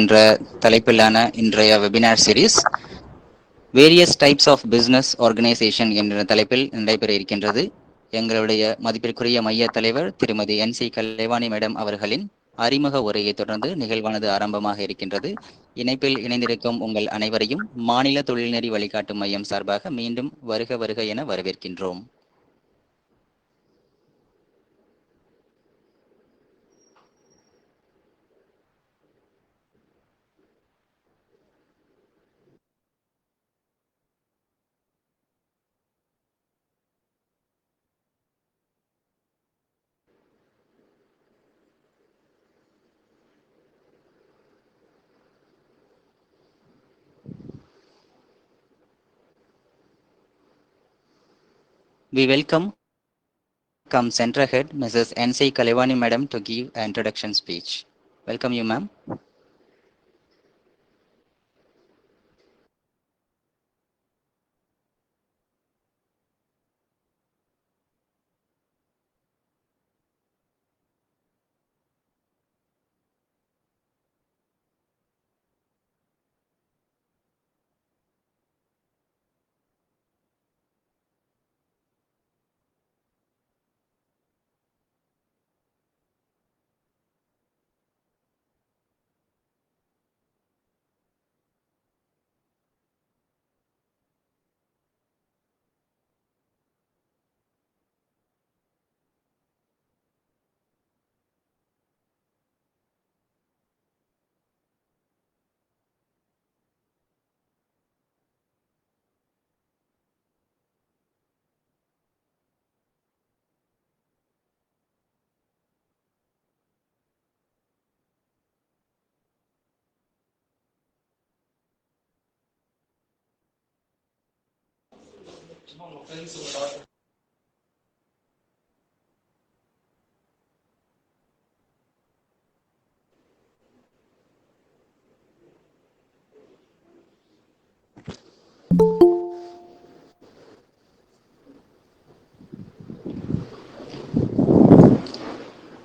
என்ற தலைப்பிலான இன்றைய webinar series various types of business organisation என்ற தலைப்பில் நடைபெற இருக்கின்றது. எங்களுடைய மதிப்பிற்குரிய மைய தலைவர் திருமதி NC கலைவாணி மேடம் அவர்களின் அறிமுக உரையை தொடர்ந்து நிகழ்வானது ஆரம்பமாக இருக்கின்றது. இணைப்பில் இணைந்திருக்கும் உங்கள் அனைவரையும் மாநில தொழில்நெறி வழிகாட்டு மையம் சார்பாக மீண்டும் வருக வருக என வரவேற்கின்றோம். We welcome come center head Mrs. NC Kalevani madam to give an introduction speech. Welcome you ma'am.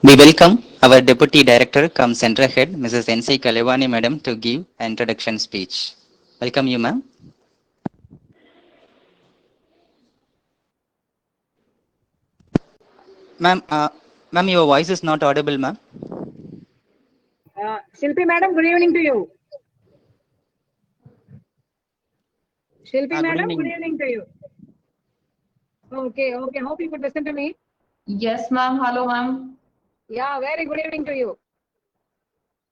We welcome our Deputy Director cum Center Head Mrs. NC Kalevani Madam to give an introduction speech. Welcome you ma'am. Ma'am, ma'am, your voice is not audible ma'am. Shilpi madam, good evening to you. Shilpi madam, good evening to you. Okay, hope you could listen to me. Yes, ma'am. Hello, ma'am. Yeah, very good evening to you.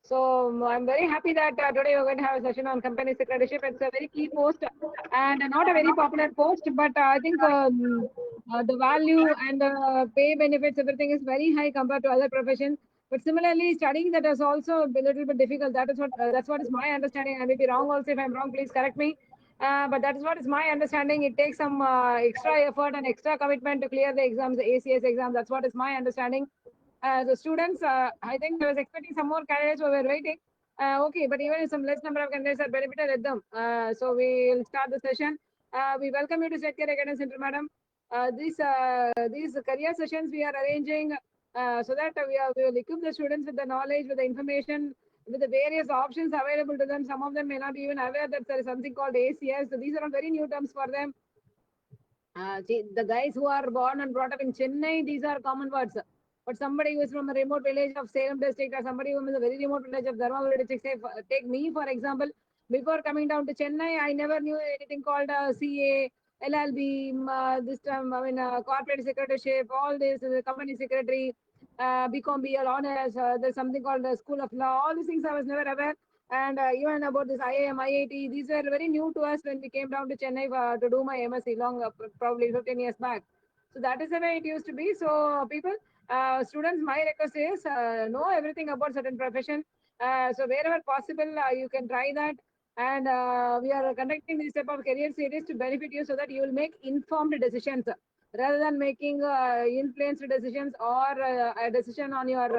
So I'm very happy that today we're going to have a session on company secretaryship. It's a very key post and not a very popular post, but I think the value and the pay benefits, everything is very high compared to other professions. But similarly, studying that is also a little bit difficult. That's what is my understanding. I may be wrong also. If I'm wrong, please correct me. But that is what is my understanding. It takes some extra effort and extra commitment to clear the exams, the ACS exam. That's what is my understanding. The students, I think I was expecting some more candidates who were waiting. Okay, but even if some less number of candidates are benefited, let them. So we will start the session. We welcome you to State Career Guidance Center, madam. These career sessions we are arranging so that we will equip the students with the knowledge, with the information, with the various options available to them. Some of them may not be even aware that there is something called ACS. So these are all very new terms for them. The guys who are born and brought up in Chennai, these are common words. But somebody who is from a remote village of Salem district or somebody who is a very remote village of Dharmaburi district, say, take me for example, before coming down to Chennai, I never knew anything called CA, LLB, this time, corporate secretaryship, all this, company secretary, BCom, BL honors, there's something called the School of Law, all these things I was never aware. And even about this IIM, IIT, these were very new to us when we came down to Chennai to do my MSc long, probably 15 years back. So that is the way it used to be. So people, students, my request is know everything about certain profession. So wherever possible, you can try that. And we are conducting this type of career series to benefit you so that you will make informed decisions rather than making influenced decisions or a decision on your,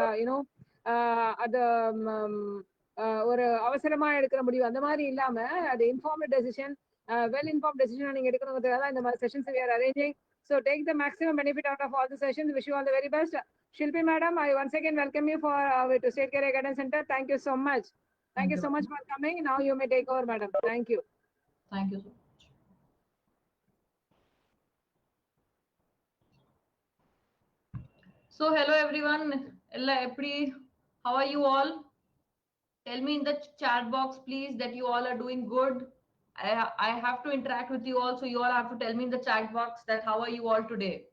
at the ஒரு அவசரமா எடுக்கிற முடிவு அந்த மாதிரி இல்லாம அது informed decision well inform decision நீங்க எடுக்கணுங்கிறதுக்காக தான் இந்த மாதிரி sessions we are arranging. So take the maximum benefit out of all the sessions. Wish you all the very best. Shilpi madam, I once again welcome you for to State Career Guidance Center. Thank you so much. Thank you so much for coming. Now you may take over, madam. Thank you. Thank you so much. So hello everyone. How are you all? Tell me in the chat box, please, that you all are doing good. I have to interact with you all, so you all have to tell me in the chat box that how are you all today.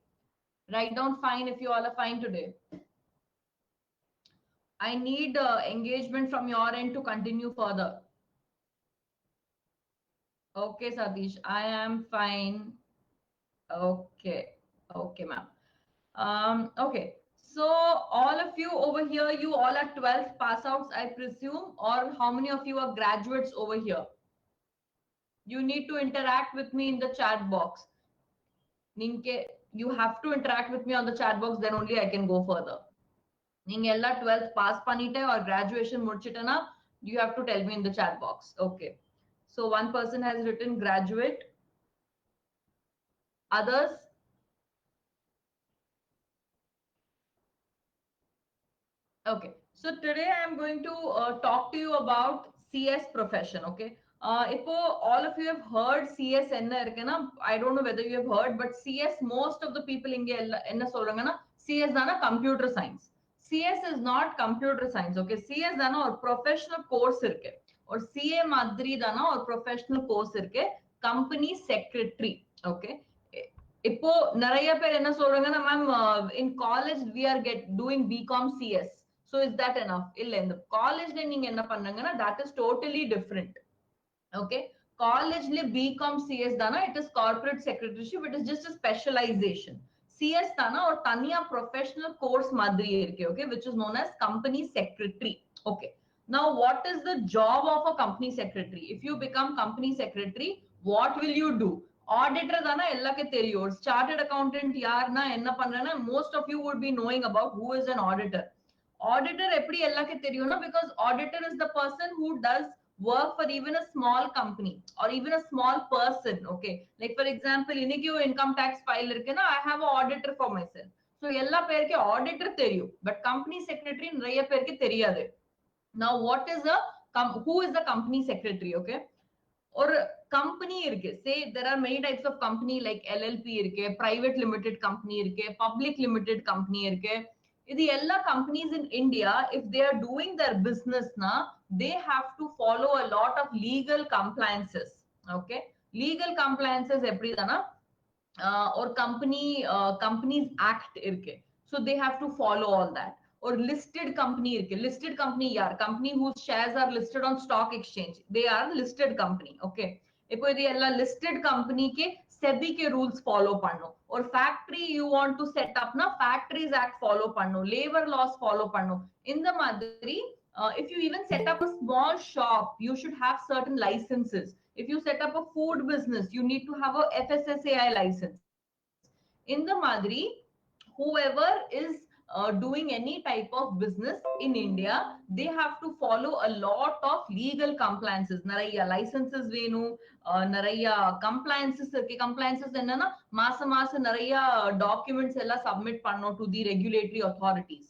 Write down fine if you all are fine today. I need engagement from your end to continue further. Okay, Satish, I am fine. Okay, okay, ma'am. Okay, so all of you over here, you all are 12th pass outs, I presume, or how many of you are graduates over here? You need to interact with me in the chat box. You have to interact with me on the chat box, then only I can go further. நீங்க எல்லா 12th pass பண்ணிட்டே or graduation முடிச்சிட்டேனா you have to tell me in the chat box. Okay, so one person has written graduate. Others? Okay, so today I am going to talk to you about CS profession. Okay, all of you have heard CS enna irukena. I don't know whether you have heard, but CS, most of the people inge enna solranga, CS dana computer science. CS is not computer science. Okay, CS dana or professional course irke, or CA madri dana or professional course irke, company secretary. Okay, இப்போ நிறைய பேர் என்ன சொல்றாங்கன்னா ma'am in college we are doing BCom CS. So is that enough? இல்ல, இந்த காலேஜ்ல நீங்க என்ன பண்ணீங்கன்னா that is totally different. Okay, காலேஜ்ல BCom CS தானா, it is corporate secretaryship, it is just a specialization. CS தானா ஒரு தனியா professional course மாதிரி இருக்கு. Okay, which is known as company secretary. Okay, now what is the job of a company secretary? If you become company secretary, what will you do? Auditor தானா எல்லாருக்கே தெரியும். Chartered accountant யாருன்னா என்ன பண்றேன்னா most of you would be knowing about who is an auditor. Auditor எப்படி எல்லாருக்கே தெரியும்னா, because auditor is the person who does work for even a small company or even a small person. Okay, like for example, இன்னைக்கு income tax file இருக்குன்னா I have an auditor for myself. So எல்லா பேருக்கு auditor தெரியும், but company secretary நிறைய பேருக்கு தெரியாது. Now what is who is the company secretary? Okay, ஒரு company இருக்கு. Say there are many types of company like LLP இருக்கு, private limited company இருக்கு, public limited company இருக்கு. இது எல்லா companies in India, if they are doing their business na, they have to follow a lot of legal compliances. Okay, legal compliances எப்படிதானா or companies act இருக்கு. So they have to follow all that. Or listed company இருக்கு. Listed company யார்? Company whose shares are listed on stock exchange, they are listed company. Okay, இப்போ இது எல்லா listed company के SEBI के rules follow பண்ணும். Or factory you want to set up na, Factories Act follow பண்ணும், labor laws follow பண்ணும். இந்த மாதிரி if you even set up a small shop, you should have certain licenses. If you set up a food business, you need to have a FSSAI license. In the madri, whoever is doing any type of business in India, they have to follow a lot of legal compliances. Naraya licenses venu, naraya compliances irke. Compliances enna, masa naraya documents ella submit panno to the regulatory authorities.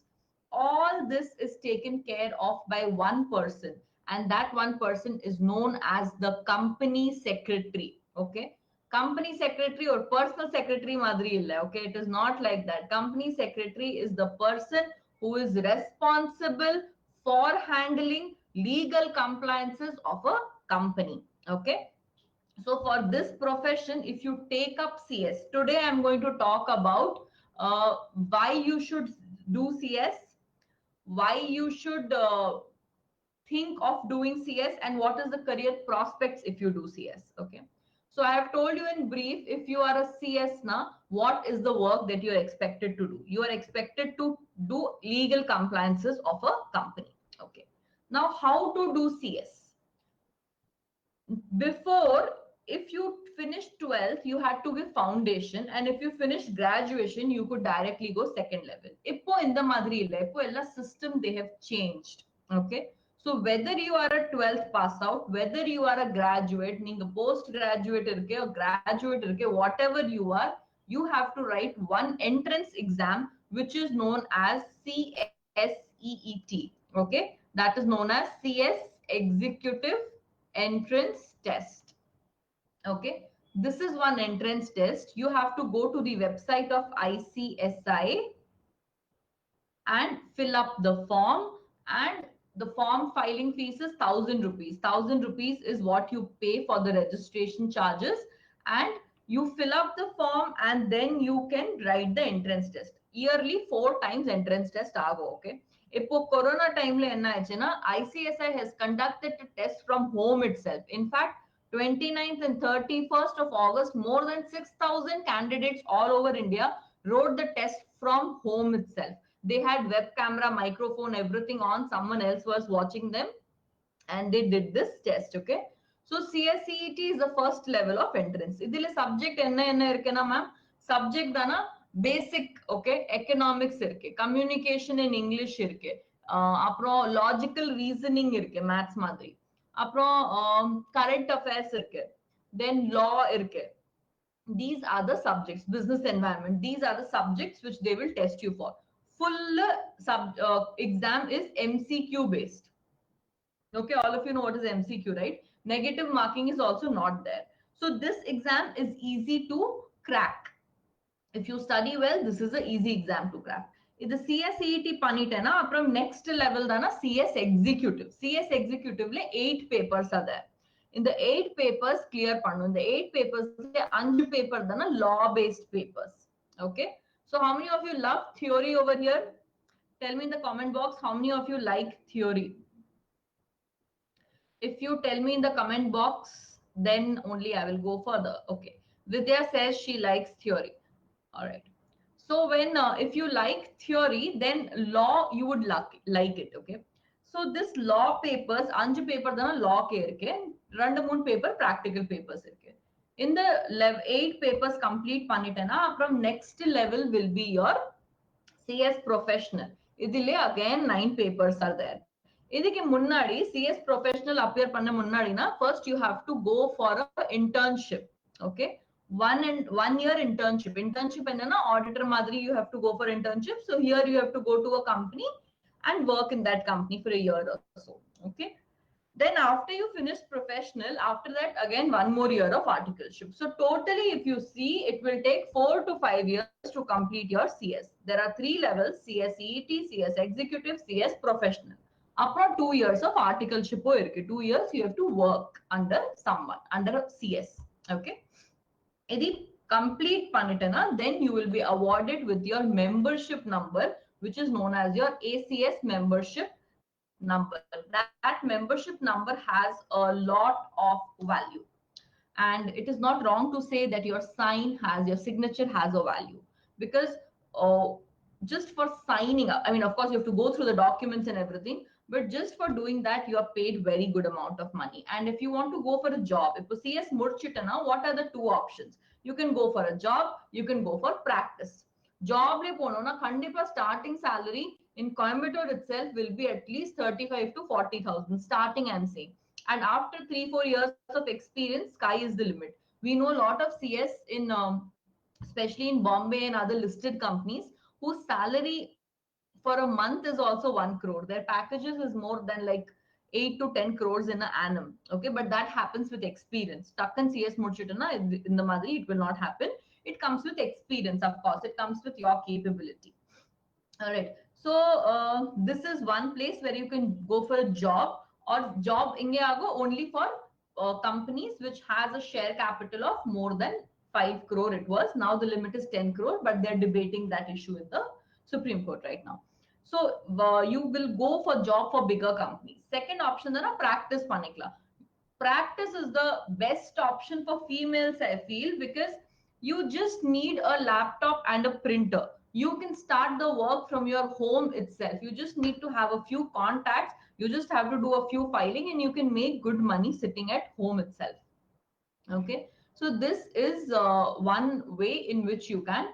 All this is taken care of by one person, and that one person is known as the company secretary. Okay, company secretary or personal secretary madri illa. Okay, it is not like that. Company secretary is the person who is responsible for handling legal compliances of a company. Okay, so for this profession, if you take up CS, today I'm going to talk about why you should do CS, why you should think of doing CS, and what is the career prospects if you do CS. Okay, so I have told you in brief, if you are a CS now, what is the work that you are expected to do? You are expected to do legal compliances of a company. Okay, now how to do CS? Before, if you finished 12th, you had to give foundation, and if you finished graduation, you could directly go second level. Ippo inda madri illa, ippo ella system they have changed. Okay, so whether you are a 12th pass out, whether you are a graduate, neenga post graduate irke or graduate irke, whatever you are, you have to write one entrance exam which is known as CSEET. Okay, that is known as CS Executive Entrance Test. Okay, this is one entrance test. You have to go to the website of ICSI and fill up the form, and the form filing fees is 1000 rupees. 1000 rupees is what you pay for the registration charges, and you fill up the form and then you can write the entrance test. Yearly 4 times entrance test ஆகும். Okay, இப்போ corona timeல என்ன ஆச்சுன்னா ICSI has conducted a test from home itself. In fact, 29th and 31st of August, more than 6000 candidates all over India wrote the test from home itself. They had web camera, microphone, everything on. Someone else was watching them and they did this test. Okay, so CSCET is the first level of entrance. Idile subject enna irukena ma'am? Subject dana basic, okay, economics irke, communication in English irke, apro logical reasoning irke, maths madri, apro current affairs irke, then law irke. These are the subjects. Business environment, these are the subjects which they will test you for. Full exam is MCQ based. Okay, all of you know what is MCQ, right? Negative marking is also not there. So this exam is easy to crack. If you study well, this is an easy exam to crack. The CSCET பண்ணிட்டேனா அப்புறம் next level தானா CS executive. CS executive le 8 papers are there. In the 8 papers clear பண்ணனும். இந்த 8 papers le 5 paper தானா law based papers. Okay, so how many of you love theory over here? Tell me in the comment box how many of you like theory. If you tell me in the comment box, then only I will go further. Okay, Vidya says she likes theory. All right, so when if you like theory, then law you would like it. Okay, so this law papers 5 paper dana law ke irukke, 2-3 paper practical papers irukke. In the 8 papers complete பண்ணிட்டேனா அப்புறம் next level will be your CS professional. Idile again 9 papers are there. இதுக்கு முன்னாடி CS professional appear பண்ண முன்னாடினா first you have to go for a internship. Okay, 1 year internship. Internship என்னன்னா auditor மாதிரி you have to go for internship. So here you have to go to a company and work in that company for a year or so. Okay, then after you finish professional, after that again 1 more year of articleship. So totally if you see, it will take 4 to 5 years to complete your CS. There are 3 levels: CSET, CS executive, CS professional. Apart 2 years of articleship irukku. 2 years you have to work under someone, under CS. Okay, idi complete பண்ணிட்டேனா then you will be awarded with your membership number, which is known as your ACS membership number. That membership number has a lot of value, and it is not wrong to say that your signature has a value, because just for signing up, I mean, of course you have to go through the documents and everything, but just for doing that you are paid very good amount of money. And if you want to go for a job, if you CS முடிச்சிட்டனா, what are the 2 options? You can go for a job, you can go for practice. Job le போனோம்னா கண்டிப்பா starting salary in Coimbatore itself will be at least 35 to 40,000 starting, I'm saying. And after 3-4 years of experience, sky is the limit. We know a lot of CS in especially in Bombay and other listed companies whose salary for a month is also 1 crore. Their packages is more than like 8 to 10 crores in an annum. Okay, but that happens with experience. Takkan CS mudichitana in the madri it will not happen. It comes with experience, of course. It comes with your capability. All right, so this is one place where you can go for a job, or job inge ago only for companies which has a share capital of more than 5 crore. It was, now the limit is 10 crore, but they're debating that issue in the Supreme Court right now. So you will go for job for bigger companies. Second option is practice panikla. Practice is the best option for females, I feel, because you just need a laptop and a printer. You can start the work from your home itself. You just need to have a few contacts. You just have to do a few filing and you can make good money sitting at home itself. Okay, so this is one way in which you can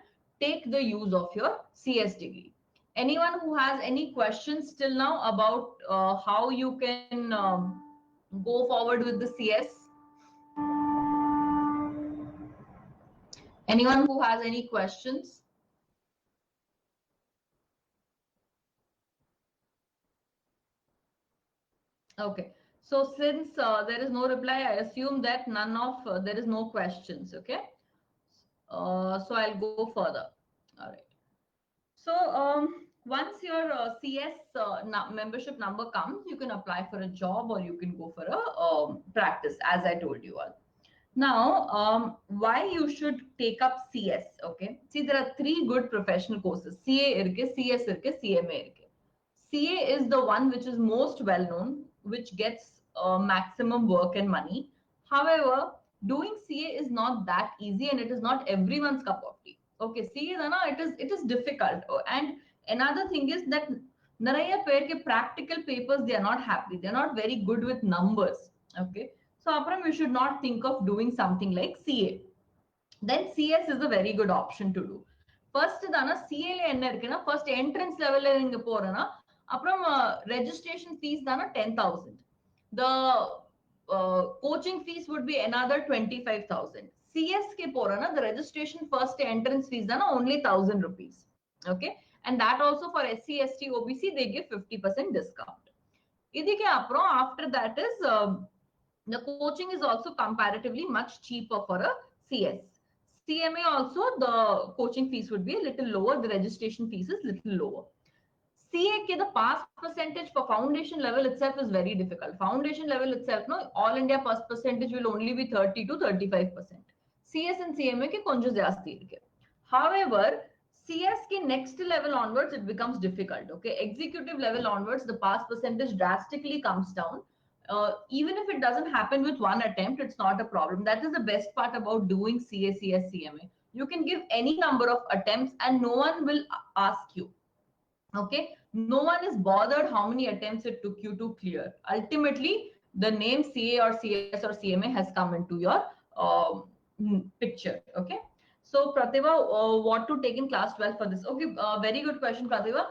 take the use of your CS degree. Anyone who has any questions till now about how you can go forward with the CS? Anyone who has any questions? Okay, So since there is no reply, I assume that none of there is no questions. Okay. So I'll go further. All right. So once your CS membership number comes, you can apply for a job or you can go for a practice, as I told you all. Now, why you should take up CS? Okay. See, there are three good professional courses: CA irke, CS irke, CMA irke. CA is the one which is most well known, which gets maximum work and money. However, doing CA is not that easy, and it is not everyone's cup of tea. Okay, CA na it is difficult. And another thing is that Naraya pair ke practical papers, they are not happy. They are not very good with numbers. Okay. So Apram, you should not think of doing something like CA. Then CS is a very good option to do. First தான CA ல என்ன இருக்குன்னா first entrance level ல நீங்க போறனா அப்புறம் registration fees தான 10,000. The coaching fees would be another 25,000. CS ke porana, the registration first entrance fees dana only 1,000 rupees. Okay. And that also for SC, ST, OBC, they give 50% discount. Idike apro, after that is the coaching is also comparatively much cheaper for a CS. CMA also, the coaching fees would be a little lower. The registration fees is little lower. CA ke the pass percentage for foundation level itself is very difficult. Foundation level itself, no, all India pass percentage will only be 30 to 35%. CS and CMA ke konja jasti irke. However, CS ke next level onwards, it becomes difficult. Okay, executive level onwards, the pass percentage drastically comes down. Even if it doesn't happen with one attempt, it's not a problem. That is the best part about doing CA, CS, CMA. You can give any number of attempts and no one will ask you. Okay, no one is bothered how many attempts it took you to clear. Ultimately, the name CA or CS or CMA has come into your picture. Okay, so Pratibha, what to take in class 12 for this? Okay, very good question, Pratibha.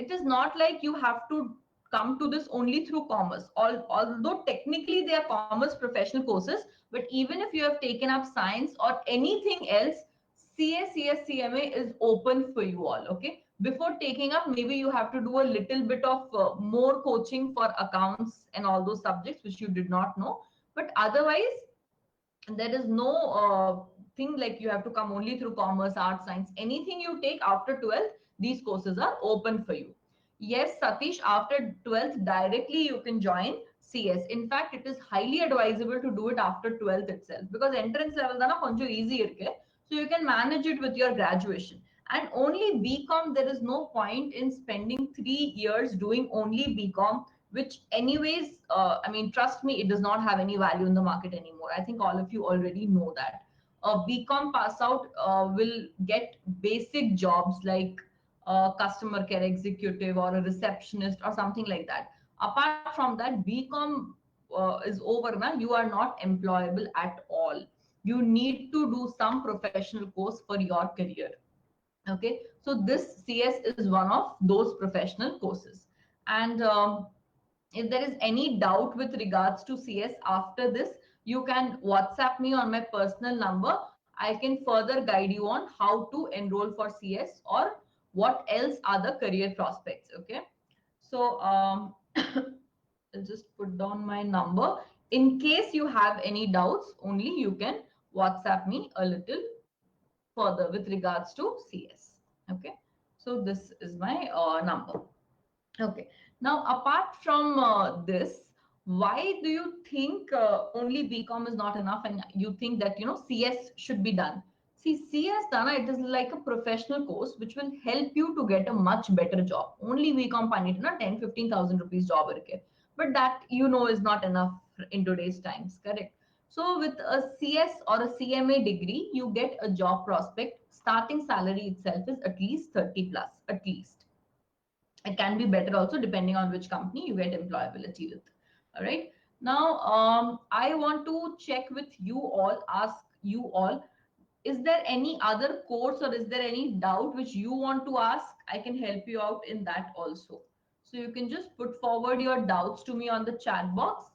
It is not like you have to come to this only through commerce. Although technically they are commerce professional courses, but even if you have taken up science or anything else, CA, CS, CMA is open for you all. Okay, before taking up, maybe you have to do a little bit of more coaching for accounts and all those subjects which you did not know. But otherwise, there is no thing like you have to come only through commerce, arts, science. Anything you take after 12th, these courses are open for you. Yes, Satish, after 12th, directly you can join CS. In fact, it is highly advisable to do it after 12th itself because entrance level dana konju easy irke. So you can manage it with your graduation. And only BCom, there is no point in spending 3 years doing only BCom, which anyways, I mean, trust me, it does not have any value in the market anymore. I think all of you already know that. A BCom pass out will get basic jobs like customer care executive or a receptionist or something like that. Apart from that, BCom is over now. You are not employable at all. You need to do some professional course for your career. Okay, so this CS is one of those professional courses. And if there is any doubt with regards to CS after this, you can WhatsApp me on my personal number. I can further guide you on how to enroll for CS or what else are the career prospects. Okay, so I'll just put down my number. In case you have any doubts, only you can WhatsApp me a little further with regards to CS. Okay, so this is my number. Okay, now apart from this, why do you think only BCom is not enough and you think that, you know, CS should be done? See, CS, Dana, it is like a professional course which will help you to get a much better job. Only BCom panit na 10-15,000 rupees job irke. But that, you know, is not enough in today's times, correct? So with a CS or a CMA degree, you get a job prospect. Starting salary itself is at least 30 plus, at least. It can be better also depending on which company you get employability with. All right. Now, I want to check with you all, ask you all, is there any other course or is there any doubt which you want to ask? I can help you out in that also. So you can just put forward your doubts to me on the chat box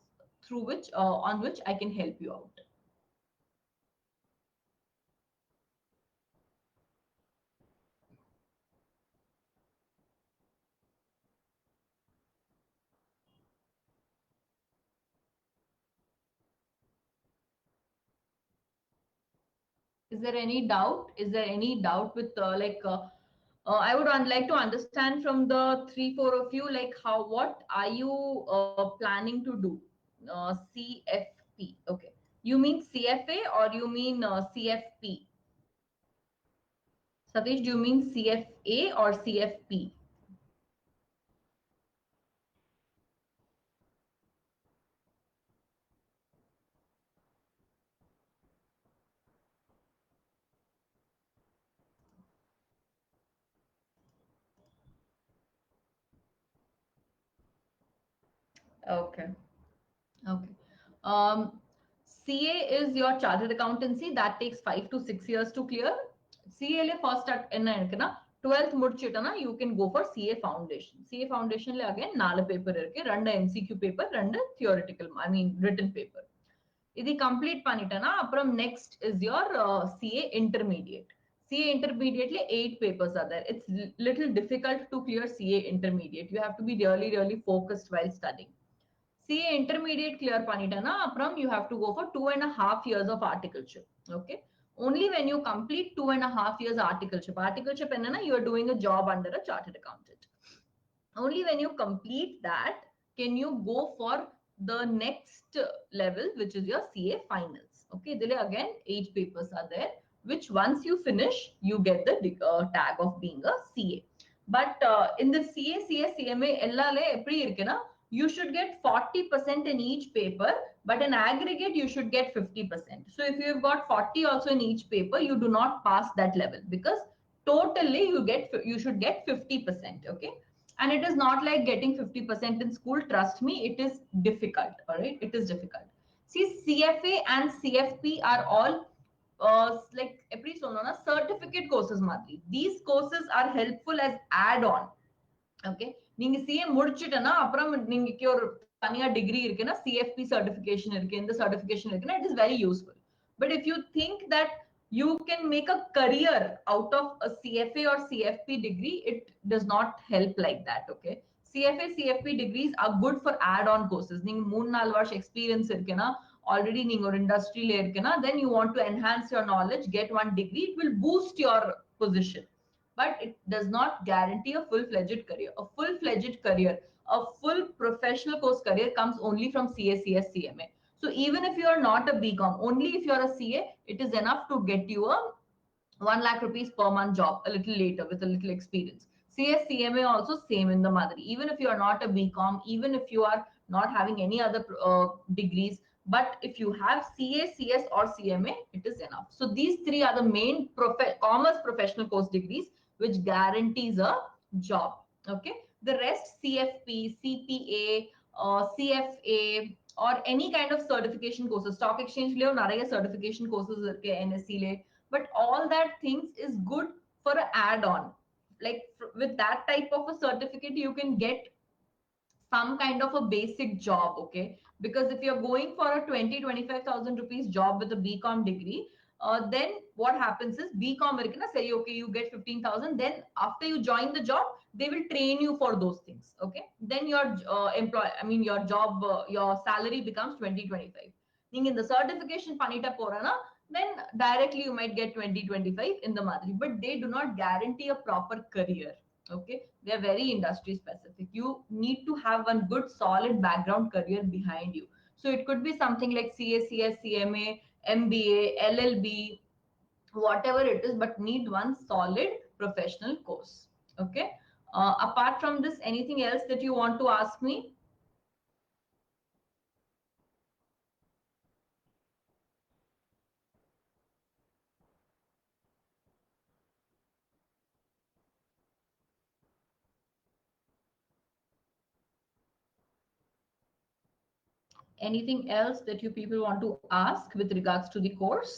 through which, on which I can help you out. Is there any doubt? Is there any doubt with I would like to understand from the 3-4 of you, like what are you planning to do? CFP. Okay. You mean CFA or you mean CFP? Satish, do you mean CFA or CFP? Okay. Okay. CA is your chartered accountancy that takes 5 to 6 years to clear. CA le first start enna irukna 12th முடிச்சிட்டனா you can go for CA foundation. CA foundation le again 4 paper இருக்கு, 2 MCQ paper, 2 theoretical, I mean written paper. இது complete பண்ணிட்டனா அப்புறம் next is your CA intermediate. CA intermediate le 8 papers are there. It's little difficult to clear CA intermediate. You have to be really focused while studying. CA intermediate clear பண்ணிட்டேன்னா அப்புறம் you have to go for 2.5 years of articleship. Okay. Only when you complete 2.5 years articleship. Articleship என்னன்னா you are doing a job under a chartered accountant. Only when you complete that can you go for the next level, which is your CA finals. Okay. There again 8 papers are there, which once you finish, you get the tag of being a CA. But in the CA, CS, CMA, எல்லாலே எப்படி இருக்குன்னா you should get 40% in each paper, but in aggregate you should get 50%. So if you've got 40 also in each paper, you do not pass that level because totally you should get 50%. Okay. And it is not like getting 50% in school. Trust me, it is difficult. All right. It is difficult. See, CFA and CFP are all like every certificate courses madri. These courses are helpful as add-on. Okay. நீங்க CA முடிச்சிட்டனா அப்புறம் நீங்க ஒரு தனியா degree இருக்குன்னா CFP certification இருக்கு, இந்த certification இருக்குன்னா it is very useful. But if you think that you can make a career out of a CFA or CFP degree, it does not help like that. Okay. CFA CFP degrees are good for add-on courses. நீங்க 3-4 வருஷம் experience இருக்குன்னா already நீங்க ஒரு industryல இருக்குன்னா then you want to enhance your knowledge, get one degree, it will boost your position. But it does not guarantee a full-fledged career. A full-fledged career, a full professional course career comes only from CA, CS, CMA. So even if you are not a BCom, only if you are a CA, it is enough to get you a 1 lakh rupees per month job a little later with a little experience. CS, CMA also same in the Madri. Even if you are not a BCom, even if you are not having any other degrees, but if you have CA, CS or CMA, it is enough. So these 3 are the main commerce professional course degrees which guarantees a job. Okay. The rest CFP, CPA, CFA or any kind of certification courses, stock exchange le nariya certification courses irke NSE le, but all that things is good for an add-on. Like with that type of a certificate you can get some kind of a basic job. Okay. Because if you're going for a 20-25,000 rupees job with a BCom degree, then what happens is BCom say okay you get 15,000, then after you join the job they will train you for those things. Okay. Then your your job your salary becomes 20-25. நீங்க இந்த certification பண்ணிட்ட போறனா then directly you might get 20-25 in the madri, but they do not guarantee a proper career. Okay. They are very industry specific. You need to have one good solid background career behind you. So it could be something like CA, CS, CMA, MBA, LLB, whatever it is, but need one solid professional course. Okay. Apart from this, anything else that you want to ask me? Anything else that you people want to ask with regards to the course?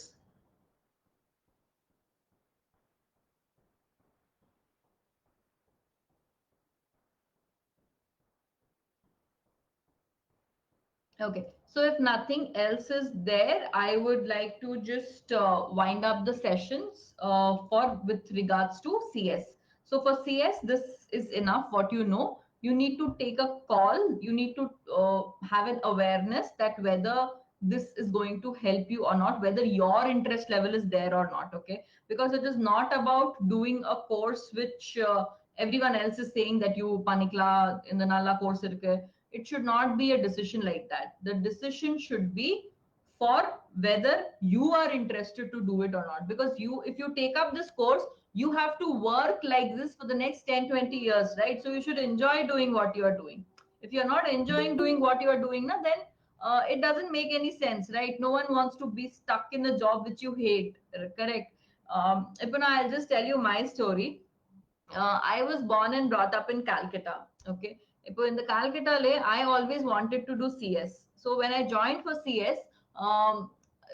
Okay, so if nothing else is there, I would like to just wind up the sessions with regards to CS. So for CS, this is enough what you know. You need to take a call. You need to have an awareness that whether this is going to help you or not, whether your interest level is there or not. Okay, because it is not about doing a course which everyone else is saying that you panikla in the nalla course irukku. It should not be a decision like that. The decision should be for whether you are interested to do it or not, because you, if you take up this course, you have to work like this for the next 10-20 years, right? So you should enjoy doing what you are doing. If you're not enjoying doing what you are doing now, then it doesn't make any sense, right? No one wants to be stuck in a job which you hate, correct? Ipana, I'll just tell you my story. I was born and brought up in Calcutta. Okay. In the Calcutta, I always wanted to do CS. So when I joined for CS, um,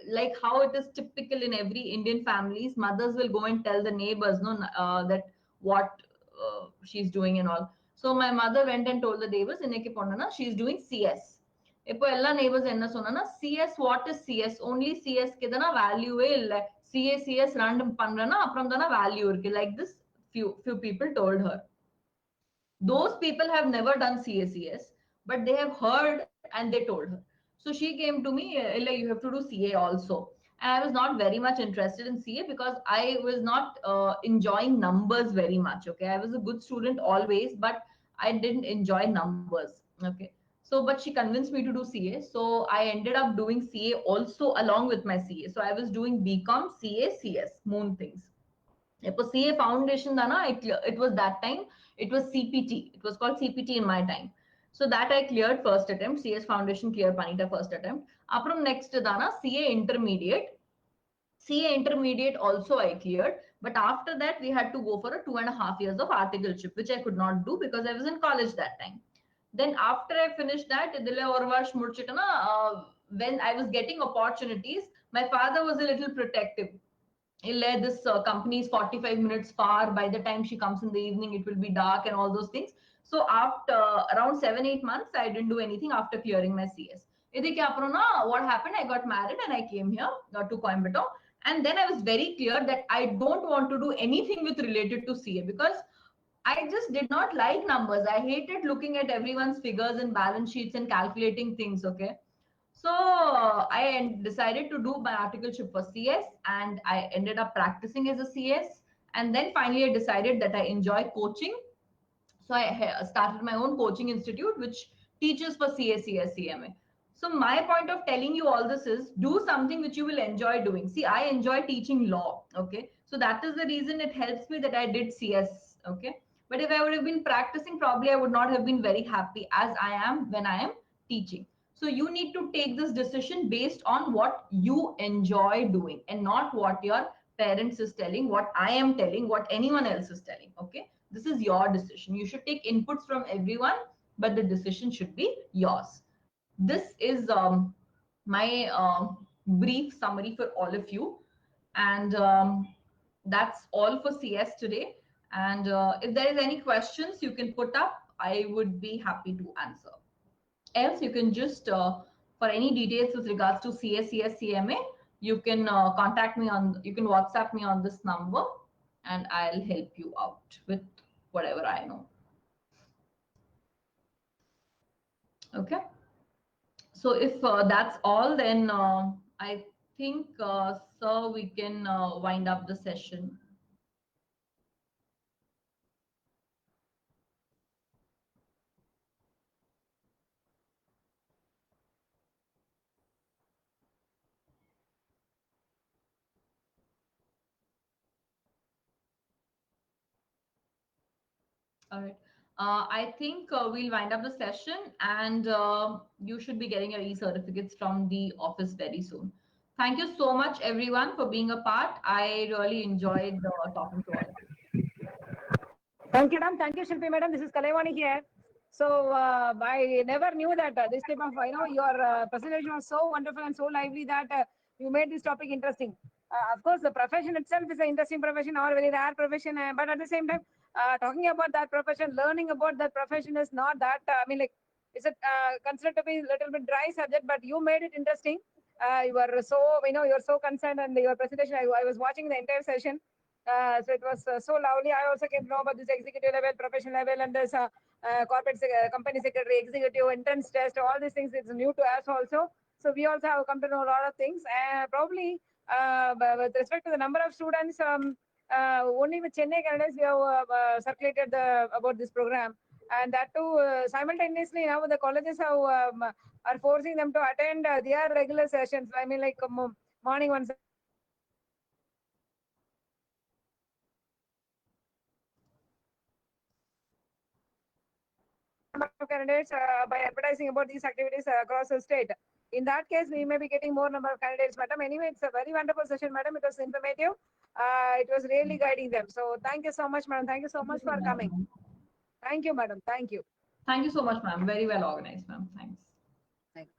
like how it is typical in every Indian families, mothers will go and tell the neighbors, no, that what she's doing and all. So my mother went and told the neighbors, "Inneke ponnana, she's doing CS." இப்போ எல்லா neighbors என்ன சொன்னா, CS what is CS, only சிஎஸ்க்கு தான வேல்யூவே இல்ல, CS run பண்றேன்னா அப்புறம் தான value இருக்கு, like this few people told her. Those people have never done CACS, but they have heard and they told her. So she came to me, Ella, you have to do CA also. And I was not very much interested in CA because I was not enjoying numbers very much. Okay, I was a good student always, but I didn't enjoy numbers. Okay, so but she convinced me to do CA, so I ended up doing CA also along with my CA. So I was doing BCom, CA, CS, moon things. CA foundation it was that time, it was CPT, it was called CPT in my time. So that I cleared first attempt, CS foundation clear panita first attempt. Apram next dana CA intermediate. CA intermediate also I cleared, but after that we had to go for a 2.5 years of articleship, which I could not do because I was in college that time. Then after I finished that, when I was getting opportunities, my father was a little protective. This company is 45 minutes far. By the time she comes in the evening, it will be dark and all those things. So after around 7-8 months, I didn't do anything after clearing my CS. What happened? I got married and I came here to Coimbatore. And then I was very clear that I don't want to do anything with related to CA because I just did not like numbers. I hated looking at everyone's figures and balance sheets and calculating things. Okay. So I decided to do my articleship for CS and I ended up practicing as a CS. And then finally I decided that I enjoy coaching. So I started my own coaching institute, which teaches for CA, CS, CMA. So my point of telling you all this is do something which you will enjoy doing. See, I enjoy teaching law. Okay. So that is the reason it helps me that I did CS. Okay. But if I would have been practicing, probably I would not have been very happy as I am when I am teaching. So you need to take this decision based on what you enjoy doing and not what your parents is telling, what I am telling, what anyone else is telling. Okay. This is your decision. You should take inputs from everyone, but the decision should be yours. This is my brief summary for all of you. And that's all for CS today. And if there is any questions you can put up, I would be happy to answer. Else, you can just, for any details with regards to CS, CMA, you can contact me on, you can WhatsApp me on this number and I'll help you out with whatever I know. Okay. So if that's all, then I think, sir, we can wind up the session. All right. I think we'll wind up the session and you should be getting your e-certificates from the office very soon. Thank you so much, everyone, for being a part. I really enjoyed talking to all of you. Thank you, madam. Thank you, Shilpi, madam. This is Kalaivani here. So I never knew that this type of, your presentation was so wonderful and so lively that you made this topic interesting. Of course, the profession itself is an interesting profession or a very rare profession, but at the same time, talking about that profession, learning about that profession is not that, it's considered to be a little bit dry subject, but you made it interesting. You were so, you're so concerned and your presentation, I was watching the entire session. So it was so lovely. I also came to know about this executive level, professional level, and this corporate company secretary, executive entrance test, all these things. It's new to us also. So we also have come to know a lot of things. Probably with respect to the number of students, only with Chennai candidates we have circulated about this program, and that too simultaneously now the colleges have are forcing them to attend their regular sessions. I mean, like morning ones. Candidates by advertising about these activities across the state. In that case, we may be getting more number of candidates, madam. Anyway, it's a very wonderful session, madam. It was informative. It was really guiding them. So thank you so much, madam. Thank you so much for coming. Thank you, madam. Thank you. Thank you so much, ma'am. Very well organized, ma'am. Thanks. Thank you.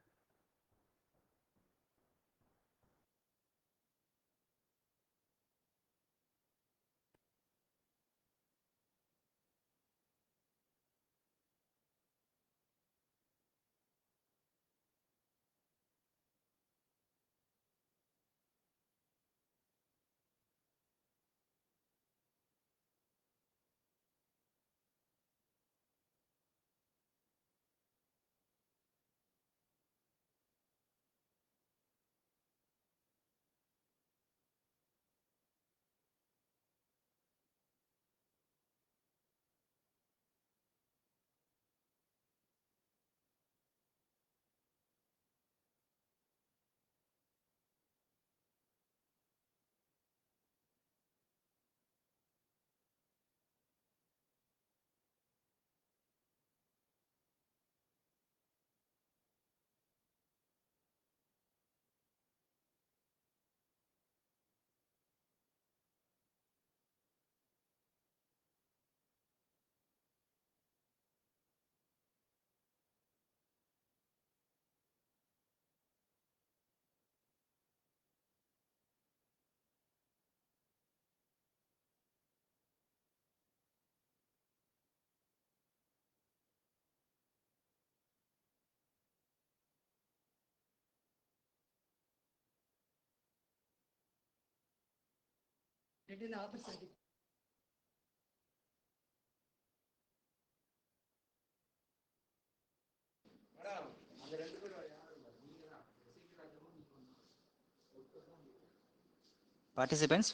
Participants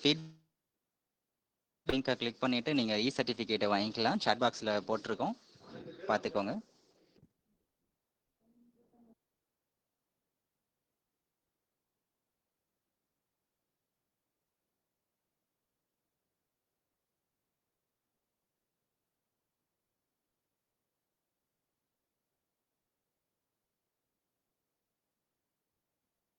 லிங்கை click பண்ணிட்டு நீங்க இ சர்டிஃபிகேட்டை வாங்கிக்கலாம். Chat பாக்ஸ்ல போட்டிருக்கோம், பார்த்துக்கோங்க.